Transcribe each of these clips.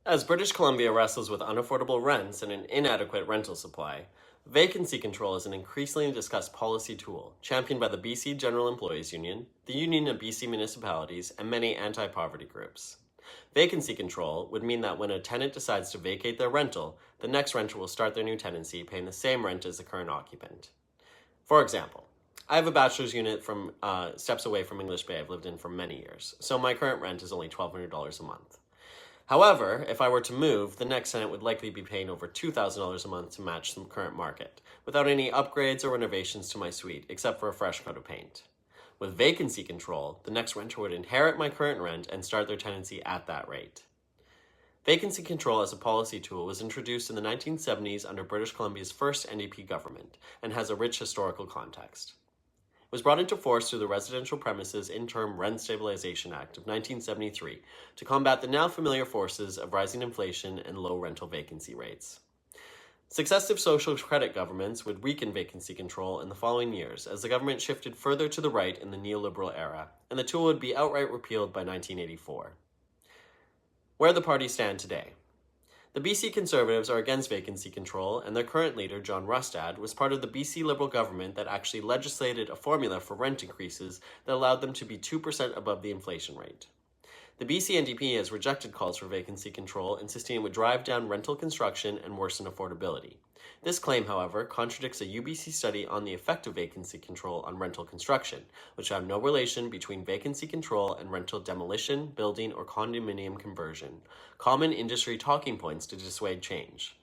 As British Columbia wrestles with unaffordable rents and an inadequate rental supply, vacancy control is an increasingly discussed policy tool championed by the BC General Employees Union, the Union of BC Municipalities, and many anti-poverty groups. Vacancy control would mean that when a tenant decides to vacate their rental, the next renter will start their new tenancy paying the same rent as the current occupant. For example, I have a bachelor's unit from steps away from English Bay I've lived in for many years, so my current rent is only $1,200 a month. However, if I were to move, the next tenant would likely be paying over $2,000 a month to match the current market, without any upgrades or renovations to my suite, except for a fresh coat of paint. With vacancy control, the next renter would inherit my current rent and start their tenancy at that rate. Vacancy control as a policy tool was introduced in the 1970s under British Columbia's first NDP government and has a rich historical context. It was brought into force through the Residential Premises Interim Rent Stabilization Act of 1973 to combat the now familiar forces of rising inflation and low rental vacancy rates. Successive social credit governments would weaken vacancy control in the following years as the government shifted further to the right in the neoliberal era, and the tool would be outright repealed by 1984. Where the parties stand today. The BC Conservatives are against vacancy control, and their current leader, John Rustad, was part of the BC Liberal government that actually legislated a formula for rent increases that allowed them to be 2% above the inflation rate. The BC NDP has rejected calls for vacancy control, insisting it would drive down rental construction and worsen affordability. This claim, however, contradicts a UBC study on the effect of vacancy control on rental construction, which found no relation between vacancy control and rental demolition, building, or condominium conversion, common industry talking points to dissuade change.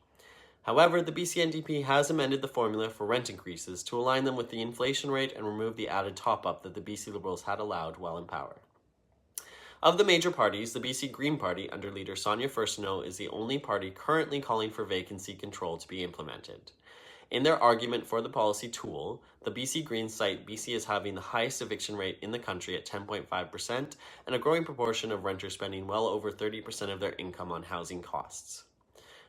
However, the BC NDP has amended the formula for rent increases to align them with the inflation rate and remove the added top-up that the BC Liberals had allowed while in power. Of the major parties, the BC Green Party under leader Sonia Furstenau is the only party currently calling for vacancy control to be implemented. In their argument for the policy tool, the BC Greens cite BC as having the highest eviction rate in the country at 10.5% and a growing proportion of renters spending well over 30% of their income on housing costs.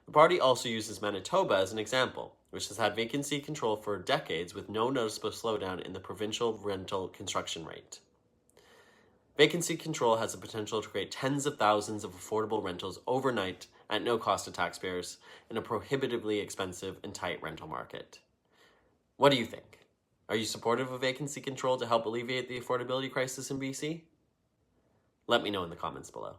The party also uses Manitoba as an example, which has had vacancy control for decades with no noticeable slowdown in the provincial rental construction rate. Vacancy control has the potential to create tens of thousands of affordable rentals overnight at no cost to taxpayers in a prohibitively expensive and tight rental market. What do you think? Are you supportive of vacancy control to help alleviate the affordability crisis in BC? Let me know in the comments below.